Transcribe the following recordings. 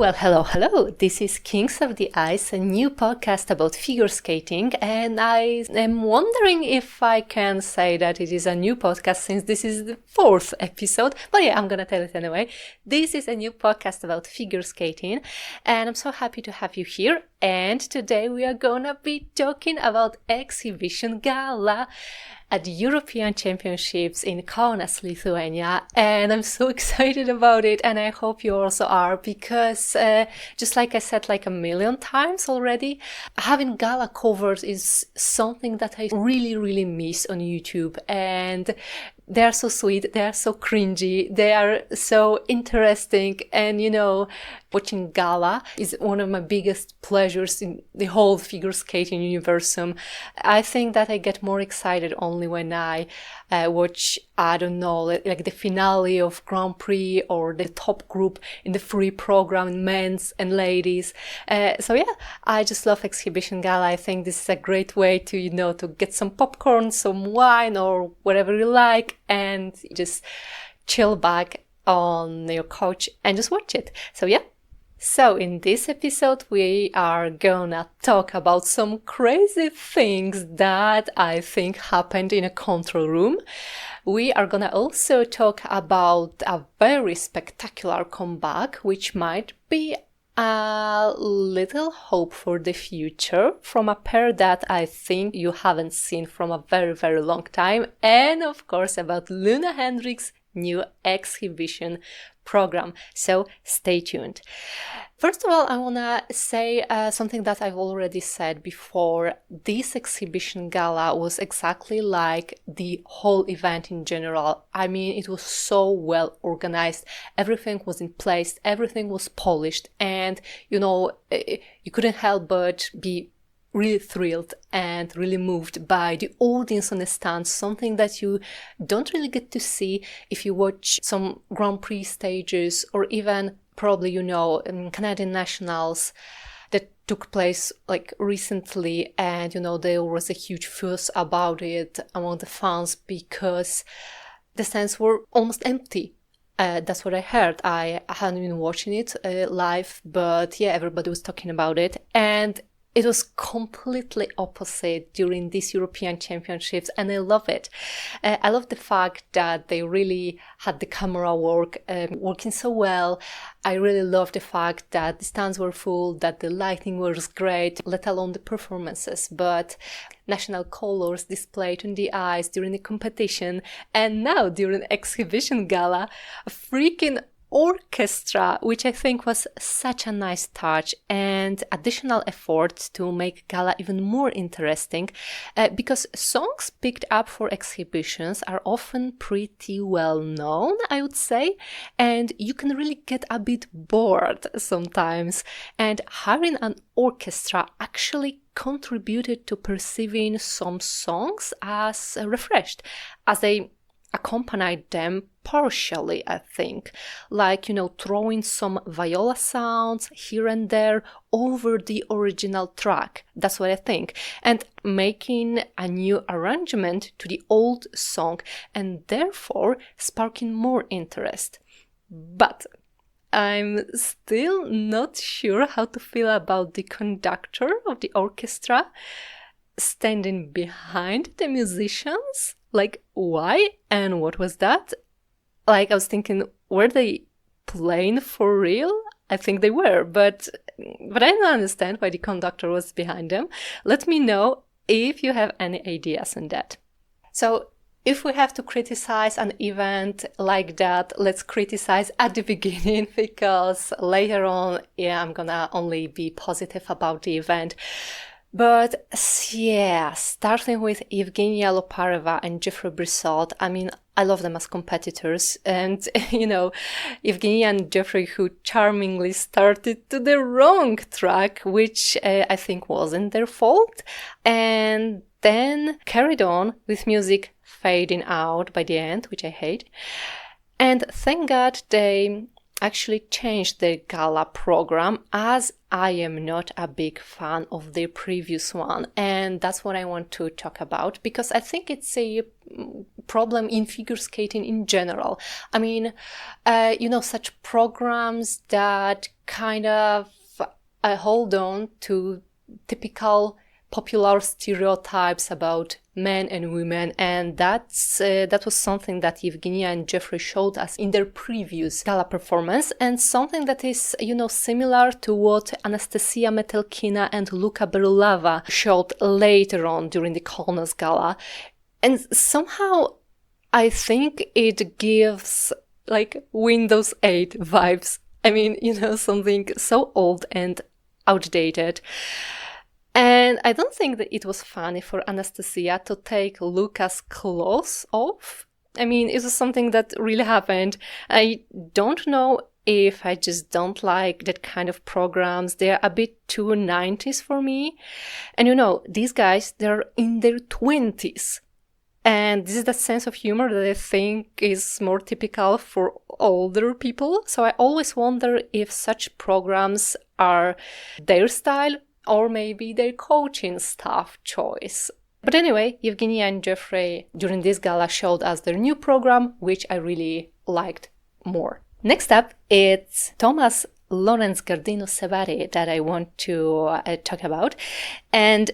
Well, hello. This is Kings of the Ice, a new podcast about figure skating, and I am wondering if I can say that it is a new podcast since this is the 4th episode, but yeah, I'm gonna tell it anyway. This is a new podcast about figure skating, and I'm so happy to have you here, and today we are gonna be talking about exhibition Gala at the European Championships in Kaunas, Lithuania, and I'm so excited about it, and I hope you also are, because just like I said like a million times already, having Gala covered is something that I really miss on YouTube, and they are so sweet, they are so cringy, they are so interesting, and watching Gala is one of my biggest pleasures in the whole figure skating universum. I think that I get more excited only when I watch, I don't know, like the finale of Grand Prix or the top group in the free program, men's and ladies. So yeah, I just love exhibition Gala. I think this is a great way to, to get some popcorn, some wine or whatever you like, and just chill back on your couch and just watch it. So yeah. So in this episode, we are gonna talk about some crazy things that I think happened in a control room. We are gonna also talk about a very spectacular comeback, which might be a little hope for the future from a pair that I think you haven't seen from a very long time. And of course about Luna Hendrik's new exhibition program. So stay tuned. First of all, I want to say something that I've already said before. This exhibition Gala was exactly like the whole event in general. I mean, it was so well organized. Everything was in place. Everything was polished. And, you couldn't help but be really thrilled and really moved by the audience on the stand, something that you don't really get to see if you watch some Grand Prix stages or even probably, Canadian nationals that took place like recently, and there was a huge fuss about it among the fans because the stands were almost empty. That's what I heard. I hadn't been watching it live, but yeah, everybody was talking about it, and it was completely opposite during these European Championships, and I love it. I love the fact that they really had the camera work working so well. I really love the fact that the stands were full, that the lighting was great, let alone the performances. But national colors displayed on the ice during the competition, and now during exhibition Gala, a freaking orchestra, which I think was such a nice touch and additional effort to make Gala even more interesting, because songs picked up for exhibitions are often pretty well known, I would say, and you can really get a bit bored sometimes, and hiring an orchestra actually contributed to perceiving some songs as refreshed, as they accompanied them partially, I think, like, throwing some viola sounds here and there over the original track. That's what I think. And making a new arrangement to the old song and therefore sparking more interest. But I'm still not sure how to feel about the conductor of the orchestra standing behind the musicians. Like, why and what was that? Like, I was thinking, were they playing for real? I think they were, but I don't understand why the conductor was behind them. Let me know if you have any ideas on that. So, if we have to criticize an event like that, let's criticize at the beginning, because later on, I'm gonna only be positive about the event. But yeah, starting with Evgenia Lopareva and Brissaud, I mean, I love them as competitors, and Evgenia and Jeffrey, who charmingly started to the wrong track, which I think wasn't their fault, and then carried on with music fading out by the end, which I hate. And thank God they actually changed their gala program, as I am not a big fan of their previous one. And that's what I want to talk about, because I think it's a problem in figure skating in general. I mean, such programs that kind of hold on to typical popular stereotypes about men and women, and that was something that Evgenia and Jeffrey showed us in their previous gala performance, and something that is, similar to what Anastasia Metelkina and Luka Berulava showed later on during the Kaunas Gala. And somehow I think it gives like Windows 8 vibes. I mean, something so old and outdated. And I don't think that it was funny for Anastasia to take Luka's clothes off. I mean, it was something that really happened. I don't know if I just don't like that kind of programs. They're a bit too 90s for me. And these guys, they're in their 20s. And this is the sense of humor that I think is more typical for older people. So I always wonder if such programs are their style, or maybe their coaching staff choice. But anyway, Evgenia and Jeffrey during this gala showed us their new program, which I really liked more. Next up, it's Thomas Lorenz Gardino Sevari that I want to talk about. And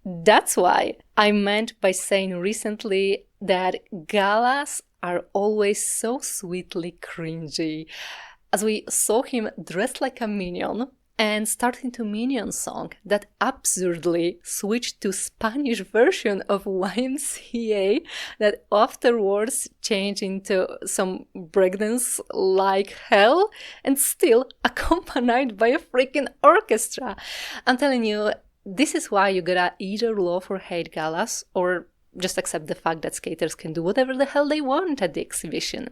that's why I meant by saying recently that galas are always so sweetly cringy. As we saw him dressed like a minion and starting to Minion song that absurdly switched to Spanish version of YMCA that afterwards changed into some breakdance like hell and still accompanied by a freaking orchestra. I'm telling you, this is why you gotta either love or hate galas, or just accept the fact that skaters can do whatever the hell they want at the exhibition.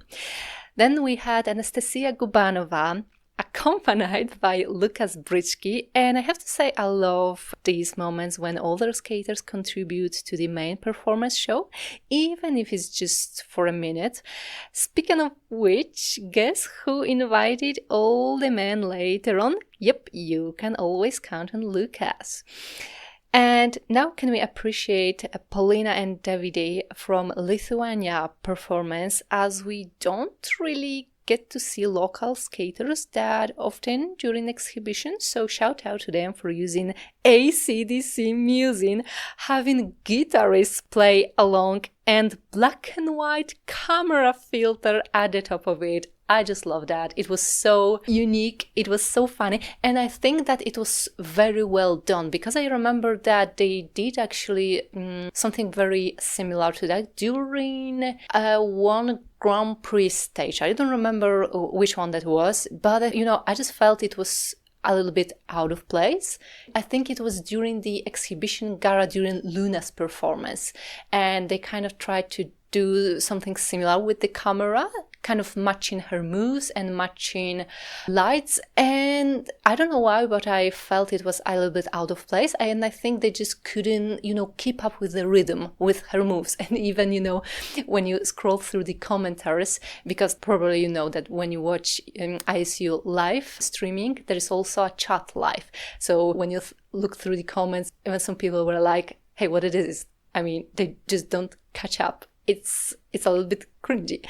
Then we had Anastasia Gubanova, accompanied by Lukas Bryczki, and I have to say I love these moments when older skaters contribute to the main performance show, even if it's just for a minute. Speaking of which, guess who invited all the men later on? Yep, you can always count on Lukas. And now can we appreciate Paulina and Davide from Lithuania performance, as we don't really get to see local skaters that often during exhibitions, so shout out to them for using AC/DC music, having guitarists play along, and black and white camera filter at the top of it. I just love that. It was so unique, it was so funny, and I think that it was very well done, because I remember that they did actually something very similar to that during one Grand Prix stage. I don't remember which one that was, but I just felt it was a little bit out of place. I think it was during the exhibition Gala during Luna's performance, and they kind of tried to do something similar with the camera, kind of matching her moves and matching lights, and I don't know why, but I felt it was a little bit out of place, and I think they just couldn't, keep up with the rhythm with her moves. And even, when you scroll through the commentaries, because probably you know that when you watch ISU live streaming, there is also a chat live. So when you look through the comments, even some people were like, hey, what it is? I mean, they just don't catch up. It's a little bit cringy.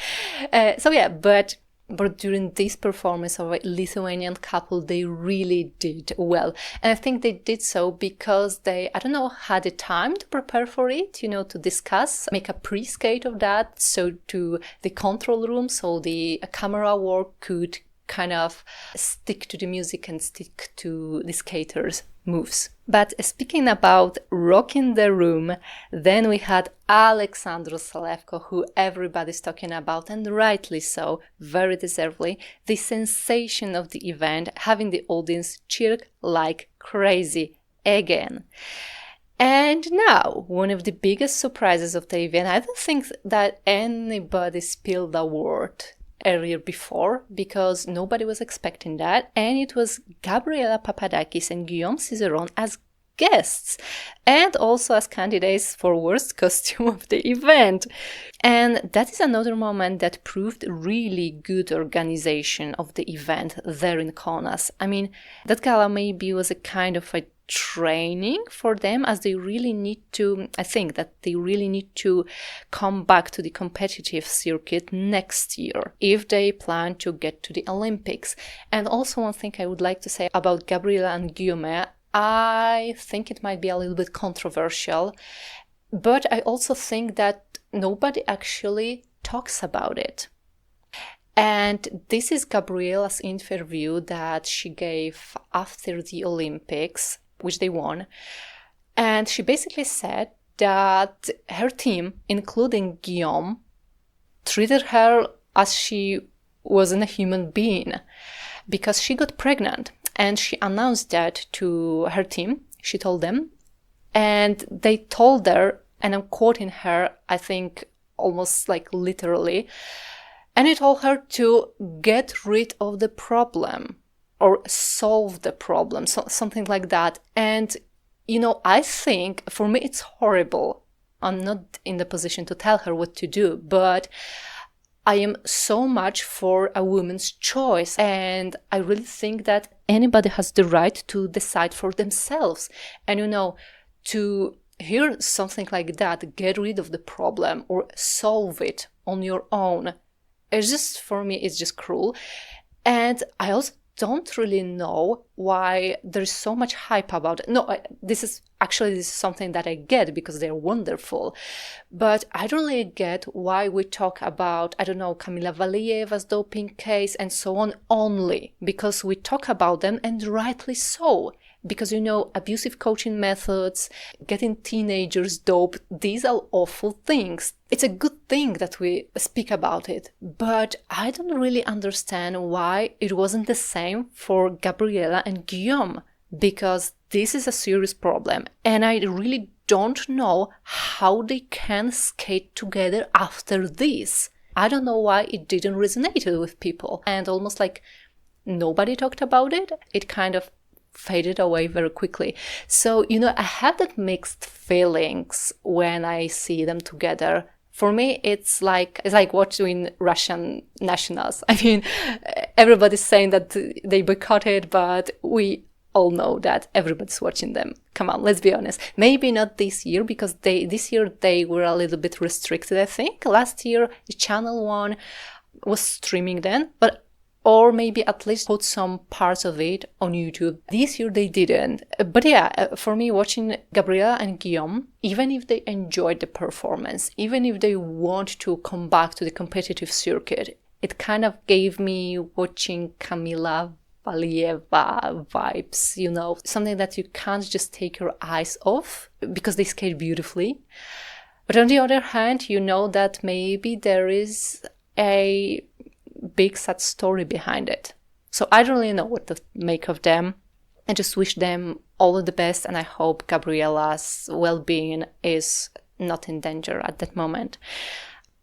But during this performance of a Lithuanian couple, they really did well. And I think they did so because they, had the time to prepare for it, to discuss, make a pre-skate of that, so to the control room, so the camera work could kind of stick to the music and stick to the skaters' moves. But speaking about rocking the room, then we had Alexandros Salevko, who everybody's talking about, and rightly so, very deservedly, the sensation of the event, having the audience cheer like crazy again. And now, one of the biggest surprises of the event, I don't think that anybody spilled a word earlier before, because nobody was expecting that, and it was Gabriella Papadakis and Guillaume Cizeron as guests, and also as candidates for worst costume of the event. And that is another moment that proved really good organization of the event there in Kaunas. I mean, that gala maybe was a kind of a training for them, as they really need to, I think that they really need to come back to the competitive circuit next year if they plan to get to the Olympics. And also one thing I would like to say about Gabriella and Guillaume, I think it might be a little bit controversial, but I also think that nobody actually talks about it. And this is Gabriella's interview that she gave after the Olympics, which they won. And she basically said that her team, including Guillaume, treated her as she wasn't a human being because she got pregnant. And she announced that to her team. She told them. And they told her, and I'm quoting her, I think almost like literally, and they told her to get rid of the problem or solve the problem, so something like that. And, I think for me it's horrible. I'm not in the position to tell her what to do, but I am so much for a woman's choice. And I really think that anybody has the right to decide for themselves. And, to hear something like that, get rid of the problem or solve it on your own, it's just, for me, it's just cruel. And I also don't really know why there's so much hype about it. No, this is something that I get because they're wonderful. But I don't really get why we talk about, Kamila Valieva's doping case and so on only. Because we talk about them, and rightly so. Because, abusive coaching methods, getting teenagers doped, these are awful things. It's a good thing that we speak about it, but I don't really understand why it wasn't the same for Gabriella and Guillaume, because this is a serious problem, and I really don't know how they can skate together after this. I don't know why it didn't resonate with people, and almost like nobody talked about it. It kind of faded away very quickly. So, I have that mixed feelings when I see them together. For me, it's like watching Russian nationals. I mean, everybody's saying that they boycotted, but we all know that everybody's watching them. Come on, let's be honest. Maybe not this year, because this year they were a little bit restricted, I think. Last year, Channel 1 was streaming then, or maybe at least put some parts of it on YouTube. This year they didn't. But yeah, for me, watching Gabriella and Guillaume, even if they enjoyed the performance, even if they want to come back to the competitive circuit, it kind of gave me watching Kamila Valieva vibes, something that you can't just take your eyes off because they skate beautifully. But on the other hand, that maybe there is a big sad story behind it. So I don't really know what to make of them. I just wish them all the best, and I hope Gabriella's well-being is not in danger at that moment.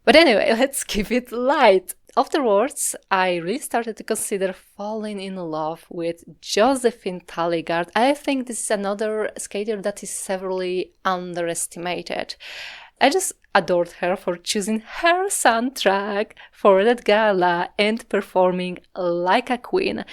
But anyway, let's keep it light. Afterwards, I really started to consider falling in love with Josephine Talligard. I think this is another skater that is severely underestimated. I just adored her for choosing her soundtrack for that gala and performing like a queen.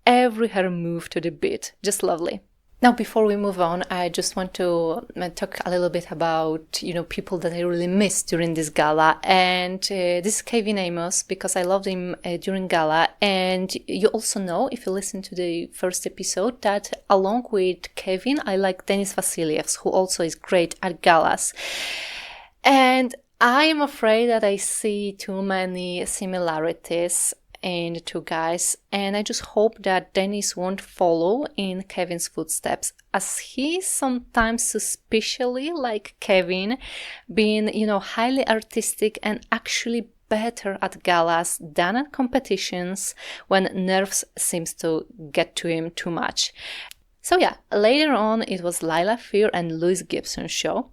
Every her move to the beat, just lovely. Now, before we move on, I just want to talk a little bit about, people that I really missed during this gala. And this is Kevin Amos, because I loved him during gala. And you also know, if you listen to the first episode, that along with Kevin, I like Denis Vasilyevs, who also is great at galas. And I am afraid that I see too many similarities in the two guys, and I just hope that Denis won't follow in Kevin's footsteps, as he is sometimes suspiciously like Kevin, being, highly artistic and actually better at galas than at competitions when nerves seems to get to him too much. So yeah, later on it was Lila Fear and Louis Gibson show.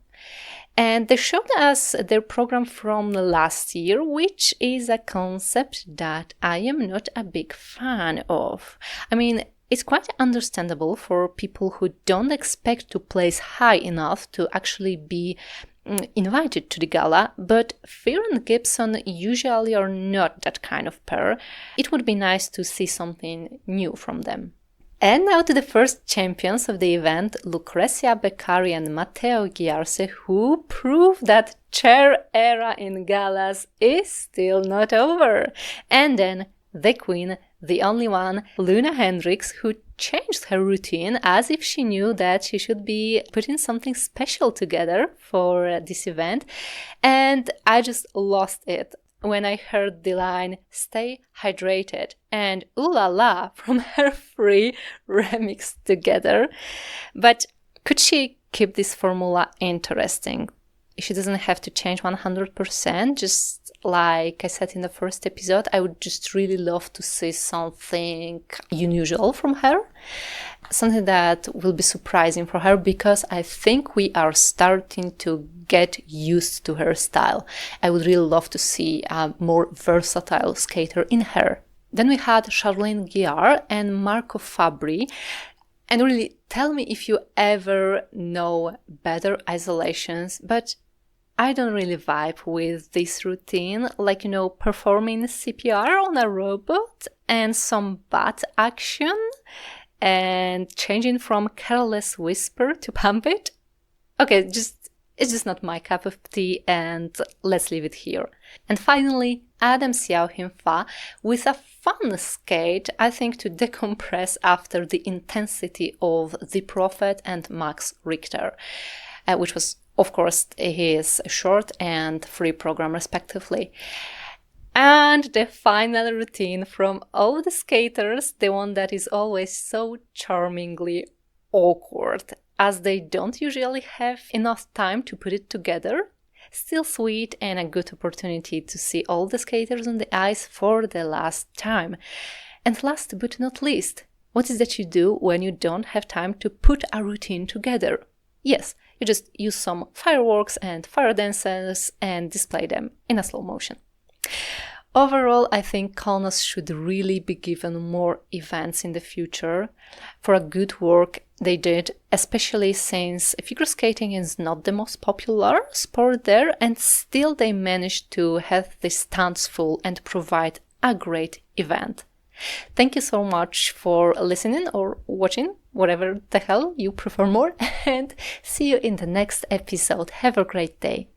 And they showed us their program from last year, which is a concept that I am not a big fan of. I mean, It's quite understandable for people who don't expect to place high enough to actually be invited to the gala, but Fear and Gibson usually are not that kind of pair. It would be nice to see something new from them. And now to the first champions of the event, Lucrezia Beccari and Matteo Ghiarse, who prove that chair era in galas is still not over. And then the queen, the only one, Luna Hendricks, who changed her routine as if she knew that she should be putting something special together for this event. And I just lost it when I heard the line, "Stay hydrated," and "Ooh la la" from her free remix together. But could she keep this formula interesting? She doesn't have to change 100%, just like I said in the first episode, I would just really love to see something unusual from her. Something that will be surprising for her, because I think we are starting to get used to her style. I would really love to see a more versatile skater in her. Then we had Charlene Guillard and Marco Fabri. And really, tell me if you ever know better isolations, but I don't really vibe with this routine, like, performing CPR on a robot and some butt action and changing from careless whisper to pump it. Okay, it's just not my cup of tea, and let's leave it here. And finally, Adam Xiaohing-Fa with a fun skate, I think, to decompress after the intensity of The Prophet and Max Richter, which was, of course, his short and free program respectively. And the final routine from all the skaters, the one that is always so charmingly awkward, as they don't usually have enough time to put it together. Still sweet and a good opportunity to see all the skaters on the ice for the last time. And last but not least, what is that you do when you don't have time to put a routine together? Yes, you just use some fireworks and fire dances and display them in a slow motion. Overall, I think Kaunas should really be given more events in the future for a good work they did, especially since figure skating is not the most popular sport there, and still they managed to have the stands full and provide a great event. Thank you so much for listening or watching, whatever the hell you prefer more, and see you in the next episode. Have a great day.